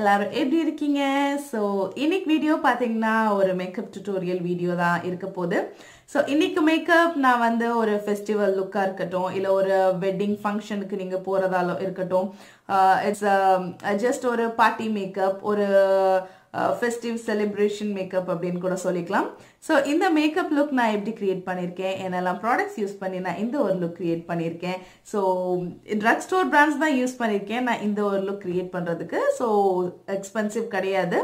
எல்லாரும் எப்படி இருக்கீங்க? சோ இன்னைக்கு வீடியோ பாத்தீங்கன்னா ஒரு மேக்கப் டியூட்டோரியல் வீடியோ தான் இருக்க போகுது. சோ இன்னைக்கு மேக்கப் நான் வந்து ஒரு ஃபெஸ்டிவல் லுக்கா இருக்கட்டும் இல்ல ஒரு வெட்டிங் ஃபங்க்ஷனுக்கு நீங்க போறதால இருக்கட்டும், இட்ஸ் ஜஸ்ட் ஒரு பார்ட்டி மேக்கப், ஒரு ஃபெஸ்டிவ் செலிப்ரேஷன் மேக்கப் அப்படின்னு கூட சொல்லிக்கலாம். ஸோ இந்த மேக்கப் லுக் நான் எப்படி கிரியேட் பண்ணியிருக்கேன், என்னெல்லாம் ப்ராடக்ட்ஸ் யூஸ் பண்ணி நான் இந்த ஒரு லுக் கிரியேட் பண்ணியிருக்கேன். ஸோ ட்ரக் ஸ்டோர் பிராண்ட்ஸ் தான் யூஸ் பண்ணியிருக்கேன் நான் இந்த ஒரு லுக் கிரியேட் பண்ணுறதுக்கு. ஸோ எக்ஸ்பென்சிவ் கிடையாது,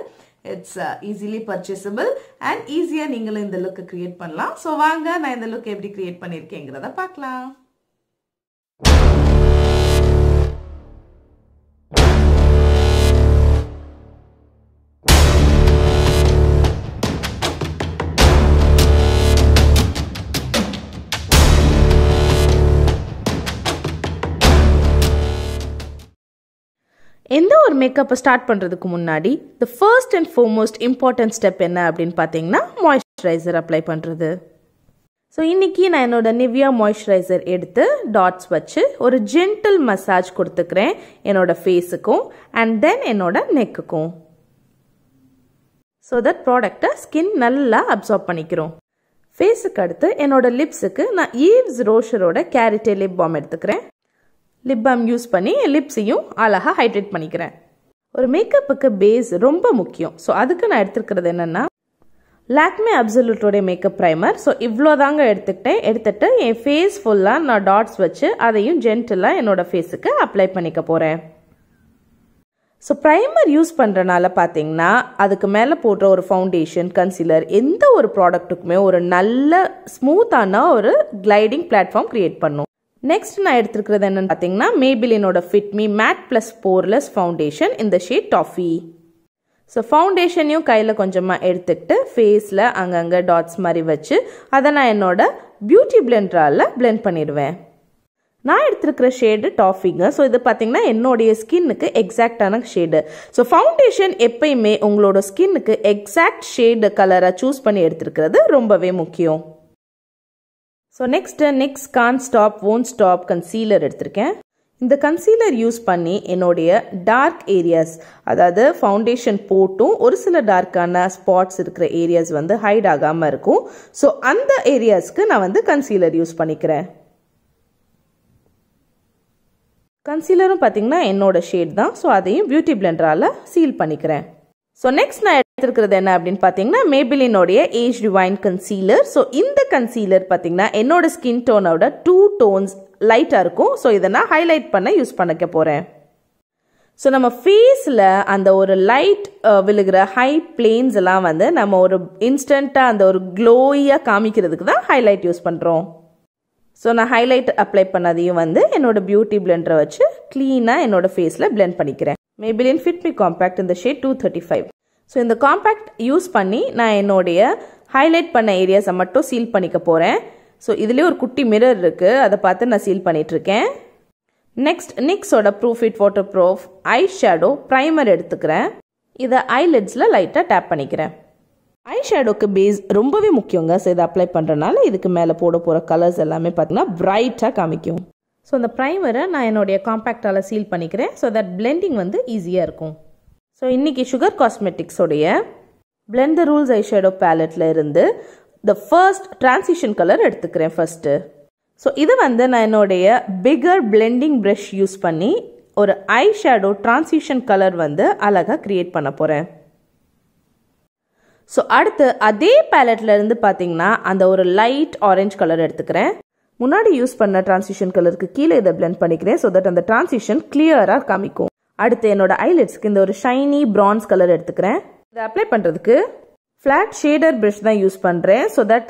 இட்ஸ் ஈஸிலி பர்ச்சேசபிள் அண்ட் ஈஸியாக நீங்களும் இந்த லுக்கை கிரியேட் பண்ணலாம். ஸோ வாங்க நான் இந்த லுக் எப்படி கிரியேட் பண்ணியிருக்கேங்கிறத பார்க்கலாம். எந்த ஒரு மேக்கப்பை ஸ்டார்ட் பண்ணுறதுக்கு முன்னாடி the first and foremost important step என்ன அப்படின்னு பார்த்தீங்கன்னா மாய்ஸ்சரைசர் அப்ளை பண்ணுறது. ஸோ இன்றைக்கி நான் என்னோட நிவ்யா மாய்ஸ்சரைசர் எடுத்து டாட்ஸ் வச்சு ஒரு ஜென்டில் மசாஜ் கொடுத்துக்கிறேன் என்னோட ஃபேஸுக்கும் அண்ட் தென் என்னோட நெக்குக்கும். ஸோ தட் ப்ராடக்டை ஸ்கின் நல்லா அப்சார்ப் பண்ணிக்கிறோம். ஃபேஸுக்கு அடுத்து என்னோட லிப்ஸுக்கு நான் ஈவ்ஸ் ரோஷரோட கேரட்டே லிப் பாம் எடுத்துக்கிறேன். லிப் பாம் யூஸ் பண்ணி லிப்ஸையும் அழகாக ஹைட்ரேட் பண்ணிக்கிறேன். ஒரு மேக்கப்புக்கு பேஸ் ரொம்ப முக்கியம். ஸோ அதுக்கு நான் எடுத்துக்கிறது என்னென்னா லாக்மே அப்சல்யூட்டோடைய மேக்கப் ப்ரைமர். ஸோ இவ்வளோ தாங்க எடுத்துட்டு என் ஃபேஸ் ஃபுல்லாக நான் டாட்ஸ் வச்சு அதையும் ஜென்டிலாக என்னோட ஃபேஸுக்கு அப்ளை பண்ணிக்க போகிறேன். ஸோ ப்ரைமர் யூஸ் பண்ணுறனால பார்த்தீங்கன்னா அதுக்கு மேலே போடுற ஒரு ஃபவுண்டேஷன், கன்சீலர், எந்த ஒரு ப்ராடக்ட்டுக்குமே ஒரு நல்ல ஸ்மூத்தான ஒரு கிளைடிங் பிளாட்ஃபார்ம் க்ரியேட் பண்ணும். நெக்ஸ்ட் நான் எடுத்துக்கிறது என்னன்னு பார்த்தீங்கன்னா மேபிலினோட ஃபிட் மீ matte+poreless ஃபவுண்டேஷன் இந்த ஷேட் டாஃபி. ஸோ ஃபவுண்டேஷனையும் கையில் கொஞ்சமாக எடுத்துக்கிட்டு ஃபேஸில் அங்கங்கே டாட்ஸ் மாதிரி வச்சு அதை நான் என்னோட பியூட்டி பிளெண்டரால் பிளெண்ட் பண்ணிடுவேன். நான் எடுத்துருக்கிற ஷேடு டாஃபிங்க. ஸோ இது பார்த்தீங்கன்னா என்னுடைய ஸ்கின்னுக்கு எக்ஸாக்டான ஷேடு. ஸோ ஃபவுண்டேஷன் எப்பயுமே உங்களோட ஸ்கின்னுக்கு எக்ஸாக்ட் ஷேடு கலரை சூஸ் பண்ணி எடுத்துருக்கிறது ரொம்பவே முக்கியம். So next can't stop wont stop concealer எடுத்திருக்கேன். இந்த கன்சீலர் யூஸ் பண்ணி என்னுடைய டார்க் ஏரியாஸ், அதாவது ஃபவுண்டேஷன் போட்டும் ஒரு சில டார்க்கான ஸ்பாட்ஸ் இருக்கிற ஏரியாஸ் வந்து ஹைட் ஆகாமல் இருக்கும். ஸோ அந்த ஏரியாஸ்க்கு நான் வந்து கன்சீலர் யூஸ் பண்ணிக்கிறேன். கன்சீலரும் பார்த்தீங்கன்னா என்னோட ஷேட் தான். ஸோ அதையும் பியூட்டி பிளெண்டரால் சீல் பண்ணிக்கிறேன். ஸோ நெக்ஸ்ட் நான் எடுத்துருக்கிறது என்ன அப்படின்னு பார்த்தீங்கன்னா மேபிலினோடைய ஏஜ் ரிவைன் கன்சீலர். ஸோ இந்த கன்சீலர் பார்த்தீங்கன்னா என்னோட ஸ்கின் டோனோட 2 டோன்ஸ் லைட்டாக இருக்கும். ஸோ இதை நான் ஹைலைட் பண்ண யூஸ் பண்ணிக்க போகிறேன். ஸோ நம்ம ஃபேஸில் அந்த ஒரு லைட் விழுகிற ஹை பிளேன்ஸ் எல்லாம் வந்து நம்ம ஒரு இன்ஸ்டண்ட்டாக அந்த ஒரு க்ளோயாக காமிக்கிறதுக்கு தான் ஹைலைட் யூஸ் பண்ணுறோம். ஸோ நான் ஹைலைட் அப்ளை பண்ணதையும் வந்து என்னோட பியூட்டி பிளெண்டரை வச்சு க்ளீனாக என்னோட ஃபேஸில் பிளெண்ட் பண்ணிக்கிறேன். மேபிலின் ஃபிட் மீ காம்பேக்ட் இந்த ஷேட் 235. ஸோ இந்த காம்பேக்ட் யூஸ் பண்ணி நான் என்னுடைய ஹைலைட் பண்ண ஏரியாஸை மட்டும் சீல் பண்ணிக்க போகிறேன். ஸோ இதுலேயே ஒரு குட்டி மிரர் இருக்குது, அதை பார்த்து நான் சீல் பண்ணிகிட்ருக்கேன். நெக்ஸ்ட் நிக்ஸோட proof it water proof eyeshadow primer எடுத்துக்கிறேன். இதை ஐலிட்ஸில் லைட்டாக டேப் பண்ணிக்கிறேன். ஐஷேடோக்கு பேஸ் ரொம்பவே முக்கியங்க. ஸோ இதை அப்ளை பண்ணுறதுனால இதுக்கு மேலே போட போகிற கலர்ஸ் எல்லாமே பார்த்தீங்கன்னா பிரைட்டாக காமிக்கும். ஸோ அந்த ப்ரைமரை நான் என்னுடைய காம்பேக்டால் சீல் பண்ணிக்கிறேன். ஸோ தட் பிளெண்டிங் வந்து ஈஸியாக இருக்கும். ஸோ இன்றைக்கி சுகர் காஸ்மெட்டிக்ஸோடைய பிளெண்ட் த ரூல்ஸ் ஐஷேடோ பேலட்டில் இருந்து த ஃபர்ஸ்ட் டிரான்சிஷன் கலர் எடுத்துக்கிறேன் ஃபர்ஸ்ட்டு. ஸோ இது வந்து நான் என்னுடைய பிகர் பிளெண்டிங் ப்ரஷ் யூஸ் பண்ணி ஒரு ஐஷேடோ டிரான்சிஷன் கலர் வந்து அழகாக க்ரியேட் பண்ண போகிறேன். ஸோ அடுத்து அதே பேலட்டில் இருந்து பார்த்தீங்கன்னா அந்த ஒரு லைட் ஆரஞ்ச் கலர் எடுத்துக்கிறேன். முன்னாடி யூஸ் பண்ண டிரான்சிஷன் கலருக்கு கீழே இதை பிளெண்ட் பண்ணிக்கிறேன். ஸோ தட் அந்த டிரான்சிஷன் கிளியராக காமிக்கும். அடுத்து என்னோட ஐலிட்ஸ்க்கு இந்த ஒரு ஷைனி பிரான்ஸ் கலர் எடுத்துக்கிறேன். இதை அப்ளை பண்ணுறதுக்கு ஃப்ளாட் ஷேடர் ப்ரஷ் தான் யூஸ் பண்ணுறேன். ஸோ தட்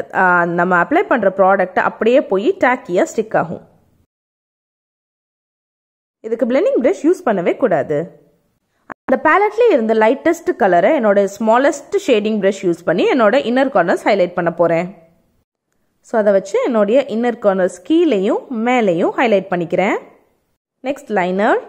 நம்ம அப்ளை பண்ணுற ப்ராடக்ட் அப்படியே போய் டேக்கியாக ஸ்டிக் ஆகும். இதுக்கு பிளெண்டிங் ப்ரஷ் யூஸ் பண்ணவே கூடாது. அந்த பேலட்லேயே இருந்த லைட்டஸ்ட் கலரை என்னோட ஸ்மாலஸ்ட் ஷேடிங் ப்ரஷ் யூஸ் பண்ணி என்னோட இன்னர் கார்னர்ஸ் ஹைலைட் பண்ண போகிறேன். ஸோ அதை வச்சு என்னுடைய இன்னர் கார்னர்ஸ் கீழேயும் மேலேயும் ஹைலைட் பண்ணிக்கிறேன். நெக்ஸ்ட் லைனர்,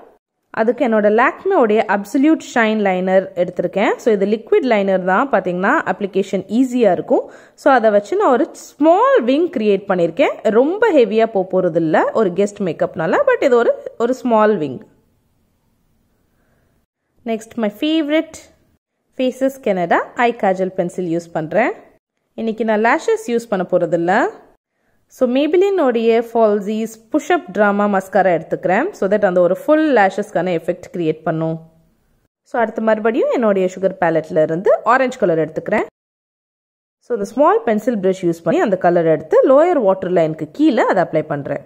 அதுக்கு என்னோட லாக்மேயோடைய அப்சல்யூட் ஷைன் லைனர் எடுத்திருக்கேன். ஸோ இது லிக்விட் லைனர் தான், பார்த்தீங்கன்னா அப்ளிகேஷன் ஈஸியாக இருக்கும். ஸோ அதை வச்சு நான் ஒரு ஸ்மால் விங் கிரியேட் பண்ணியிருக்கேன். ரொம்ப ஹெவியாக போகிறது இல்லை ஒரு கெஸ்ட் மேக்கப்னால, பட் இது ஒரு small wing. Next, my favorite Faces Canada eye kajal pencil use பண்றேன். இன்னைக்கு நான் lashes use பண்ண போறதில்ல. So Maybelline உடைய Falsies push up drama mascara எடுத்துக்கிறேன். So that அந்த ஒரு full lashes கான effect create பண்ணும். So அடுத்து மறுபடியும் என்னோட sugar paletteல இருந்து orange color எடுத்துக்கிறேன். So the small pencil brush use பண்ணி அந்த color எடுத்து lower waterline-க்கு கீழ அதை apply பண்றேன்.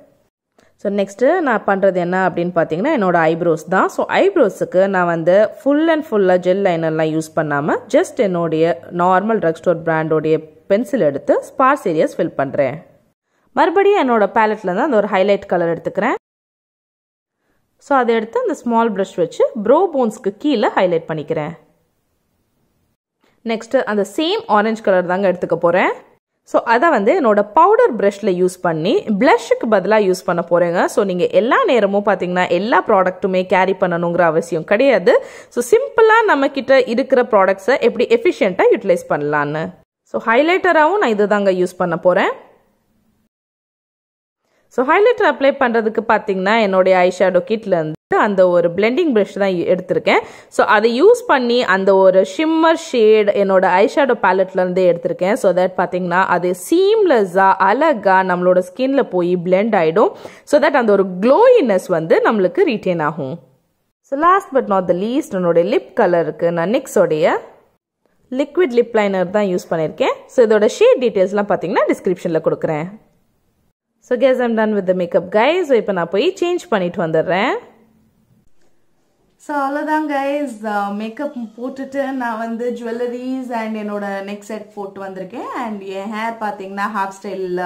So next நான் பண்றது என்ன அப்படினு பாத்தீங்கன்னா என்னோட eyebrows தான். So eyebrows-க்கு நான் வந்து full and full gel liner-லாம் யூஸ் பண்ணாம just என்னோட normal drugstore brand-ஓட pencil எடுத்து sparse areas fill பண்றேன். மறுபடியும் என்னோட paletteல இருந்து அந்த ஒரு highlight color எடுத்துக்கிறேன். So அதை எடுத்து அந்த small brush வச்சு brow bones-க்கு கீழ highlight பண்ணிக்கிறேன். Next அந்த same orange color தாங்க எடுத்துக்க போறேன். So அத வந்து என்னோட powder brushல யூஸ் பண்ணி blushக்கு பதிலா யூஸ் பண்ண போறேங்க. So நீங்க எல்லா நேரமும் பாத்தீங்கன்னா எல்லா ப்ராடக்ட்டுமே கேரி பண்ணனும்ங்கற அவசியம் கிடையாது. So சிம்பிளா நம்ம கிட்ட இருக்கிற ப்ராடக்ட்ஸை எப்படி எஃபிஷியன்ட்டா யூட்டிலைஸ் பண்ணலாம்னு. So ஹைலைட்டராவும் நான் இதுதாங்க யூஸ் பண்ண போறேன். So highlighter apply பண்றதுக்கு பாத்தீங்கன்னா என்னோட eyeshadow kitல இருந்து அந்த ஒரு blending brush தான் எடுத்துர்க்கேன். So அதை யூஸ் பண்ணி அந்த ஒரு shimmer shade என்னோட eyeshadow paletteல இருந்து எடுத்துர்க்கேன். So that பாத்தீங்கன்னா அது seamless-ஆ அழகா நம்மளோட skinல போய் blend ஆயிடும். So that அந்த ஒரு glowiness வந்து நமக்கு retain ஆகும். So last but not the least என்னோட lip color-க்கு நான் NYX உடைய liquid lip liner தான் யூஸ் பண்ணிருக்கேன். So இதோட shade details-லாம் பாத்தீங்கன்னா description-ல கொடுக்கிறேன். So guys, I'm done with the makeup guys. So இப்போ நான் போய் change பண்ணிட்டு வந்துறேன். So அவ்வளவுதான் guys, makeup போட்டுட்டு நான் வந்து jewelries and என்னோட neck set போட்டு வந்திருக்கேன். and என் hair பாத்தீங்கன்னா half style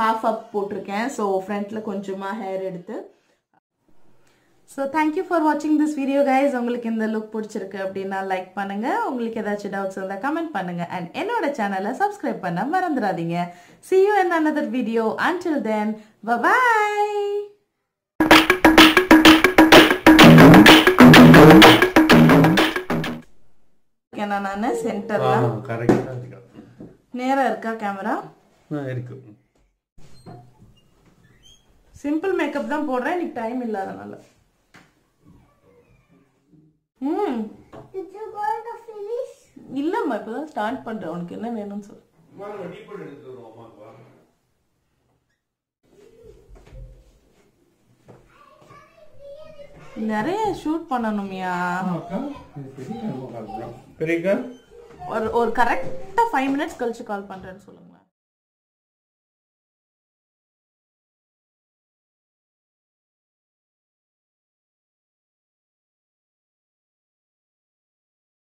half up போட்டிருக்கேன். So frontல கொஞ்சமா hair எடுத்து. So thank you for watching this video guys. உங்களுக்கு இந்த look பிடிச்சிருக்கு அப்படினா லைக் பண்ணுங்க. உங்களுக்கு ஏதாச்சும் doubts இருந்தா கமெண்ட் பண்ணுங்க and என்னோட சேனலை subscribe பண்ண மறந்துடாதீங்க. See you in another video. Until then, bye bye. கேனா நானே சென்டர்ல கரெக்ட்டா இருக்கு. நேரா இருக்கா கேமரா? இருக்கு. சிம்பிள் மேக்கப் தான் போடுறேன். எனக்கு டைம் இல்லாதனால. Did you going to finish? இல்லம்மா இப்பதான் ஸ்டார்ட் பண்றேன். உனக்கு என்ன வேணும்னு சொல்லு. அம்மா டீ போட்டு எடுத்து வரேன் அம்மாக்கு. நிறைய ஷூட் பண்ணனும்யா. பெரியக்கா ஒரு கரெக்ட்டா 5 minutes கழிச்சு கால் பண்றேன்னு சொல்லுங்க.